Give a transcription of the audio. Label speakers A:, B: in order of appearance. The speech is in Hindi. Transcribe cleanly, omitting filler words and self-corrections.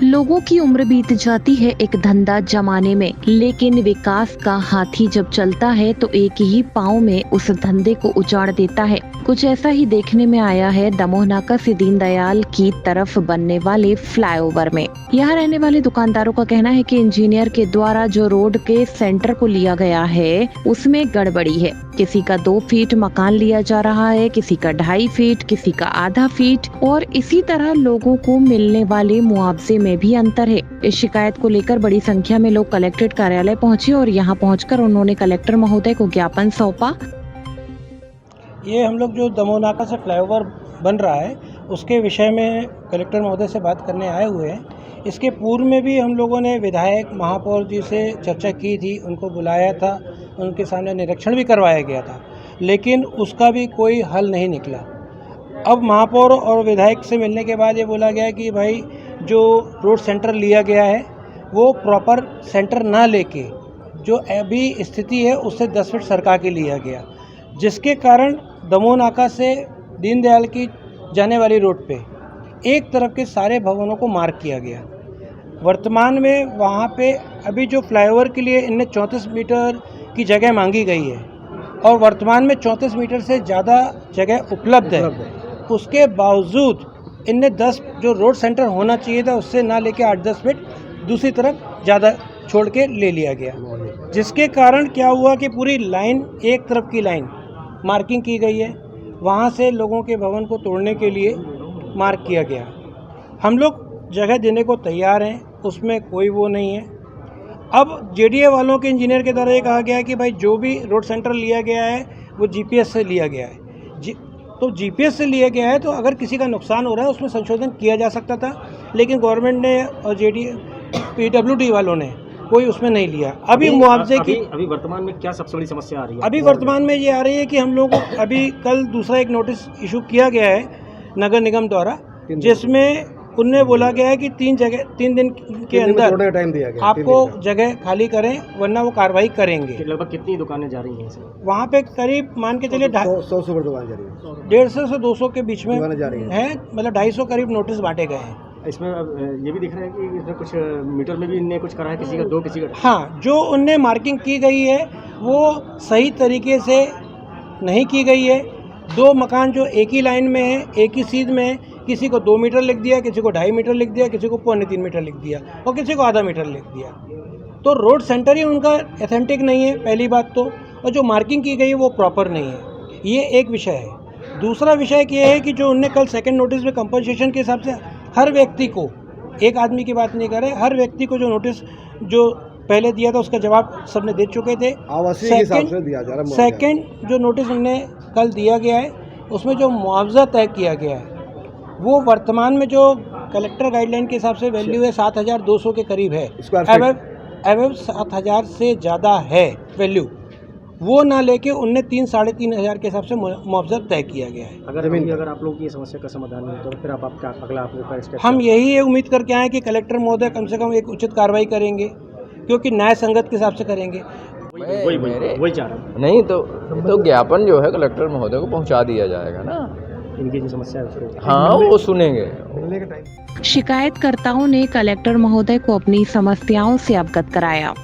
A: लोगों की उम्र बीत जाती है एक धंधा जमाने में, लेकिन विकास का हाथी जब चलता है तो एक ही पाँव में उस धंधे को उजाड़ देता है। कुछ ऐसा ही देखने में आया है दमोह नाका से दीनदयाल की तरफ बनने वाले फ्लाईओवर में। यहाँ रहने वाले दुकानदारों का कहना है कि इंजीनियर के द्वारा जो रोड के सेंटर को लिया गया है उसमें गड़बड़ी है। किसी का 2 फीट मकान लिया जा रहा है, किसी का 2.5 फीट, किसी का आधा फीट, और इसी तरह लोगों को मिलने वाले मुआवजे में भी अंतर है। इस शिकायत को लेकर बड़ी संख्या में लोग कलेक्ट्रेट कार्यालय पहुंचे और यहां पहुंचकर उन्होंने कलेक्टर महोदय को ज्ञापन सौंपा।
B: ये हम लोग जो दमोह नाका से फ्लाईओवर बन रहा है उसके विषय में कलेक्टर महोदय से बात करने आए हुए हैं। इसके पूर्व में भी हम लोगों ने विधायक महापौर जी से चर्चा की थी, उनको बुलाया था, उनके सामने निरीक्षण भी करवाया गया था, लेकिन उसका भी कोई हल नहीं निकला। अब महापौर और विधायक से मिलने के बाद ये बोला गया कि भाई जो रोड सेंटर लिया गया है वो प्रॉपर सेंटर ना लेके जो अभी स्थिति है उससे 10 फीट सरका के लिया गया, जिसके कारण दमोह नाका से दीनदयाल की जाने वाली रोड पे एक तरफ के सारे भवनों को मार्क किया गया। वर्तमान में वहाँ पे अभी जो फ्लाईओवर के लिए इनने 34 मीटर की जगह मांगी गई है और वर्तमान में 34 मीटर से ज़्यादा जगह उपलब्ध है। उसके बावजूद इनने 10 जो रोड सेंटर होना चाहिए था उससे ना लेके 8-10 फीट दूसरी तरफ ज़्यादा छोड़ के ले लिया गया, जिसके कारण क्या हुआ कि पूरी लाइन, एक तरफ की लाइन मार्किंग की गई है, वहाँ से लोगों के भवन को तोड़ने के लिए मार्क किया गया। हम लोग जगह देने को तैयार हैं, उसमें कोई वो नहीं है। अब जेडीए वालों के इंजीनियर के द्वारा ये कहा गया है कि भाई जो भी रोड सेंटर लिया गया है वो जीपीएस से लिया गया है। तो जीपीएस से लिया गया है तो अगर किसी का नुकसान हो रहा है उसमें संशोधन किया जा सकता था, लेकिन गवर्नमेंट ने और जेडीए पीडब्ल्यूडी वालों ने कोई उसमें नहीं लिया। अभी मुआवजे की
C: अभी वर्तमान में क्या सबसे बड़ी समस्या आ रही है?
B: अभी वर्तमान में ये आ रही है कि हम लोग को अभी कल दूसरा एक नोटिस इशू किया गया है नगर निगम द्वारा, जिसमें उनने बोला गया है कि 3 दिन के अंदर
D: टाइम दिया गया,
B: आपको जगह खाली करें वरना वो कार्रवाई करेंगे।
C: लगभग कितनी दुकानें जा रही हैं
B: वहाँ पे करीब मान के चलिए
D: 100 से ऊपर दुकान जा रही है,
B: 150 से 200 के बीच में
D: जा रही
B: है, मतलब 250 करीब नोटिस बांटे गए हैं।
C: इसमें ये भी दिख रहा है कि इसमें कुछ मीटर में भी इनने कुछ करा है, किसी का 2 किसी का।
B: हाँ, जो उनने मार्किंग की गई है वो सही तरीके से नहीं की गई है। 2 मकान जो एक ही लाइन में है, एक ही सीध में है, किसी को 2 मीटर लिख दिया, किसी को 2.5 मीटर लिख दिया, किसी को 2.25 मीटर लिख दिया और किसी को आधा मीटर लिख दिया। तो रोड सेंटर ही उनका ऑथेंटिक नहीं है पहली बात तो, और जो मार्किंग की गई है वो प्रॉपर नहीं है। ये एक विषय है। दूसरा विषय ये है कि जो उनने कल सेकंड नोटिस में कंपनसेशन के हिसाब से हर व्यक्ति को, एक आदमी की बात नहीं कर रहे, हर व्यक्ति को जो नोटिस जो पहले दिया था उसका जवाब सबने दे चुके थे। सेकंड जो नोटिस उन्होंने कल दिया गया है उसमें जो मुआवजा तय किया गया है वो वर्तमान में जो कलेक्टर गाइडलाइन के हिसाब से वैल्यू है 7,200 के करीब है, एवं 7,000 से ज़्यादा है वैल्यू, वो ना लेके उनने 3-3.5 हज़ार के हिसाब से मुआवजा तय किया गया है।
C: अगर आप लोगों की समस्या का समाधान नहीं तो फिर आप क्या अगला आपको स्टेप?
B: हम यही उम्मीद करके आए कि कलेक्टर महोदय कम से कम एक उचित कार्रवाई करेंगे, क्योंकि न्याय संगत के हिसाब से करेंगे।
C: वही चाह रहा हूँ।
E: नहीं तो ज्ञापन जो है कलेक्टर महोदय को पहुंचा दिया जाएगा ना,
C: इनकी जो समस्या है।
E: हाँ, वो सुनेंगे।
A: शिकायतकर्ताओं ने कलेक्टर महोदय को अपनी समस्याओं से अवगत कराया।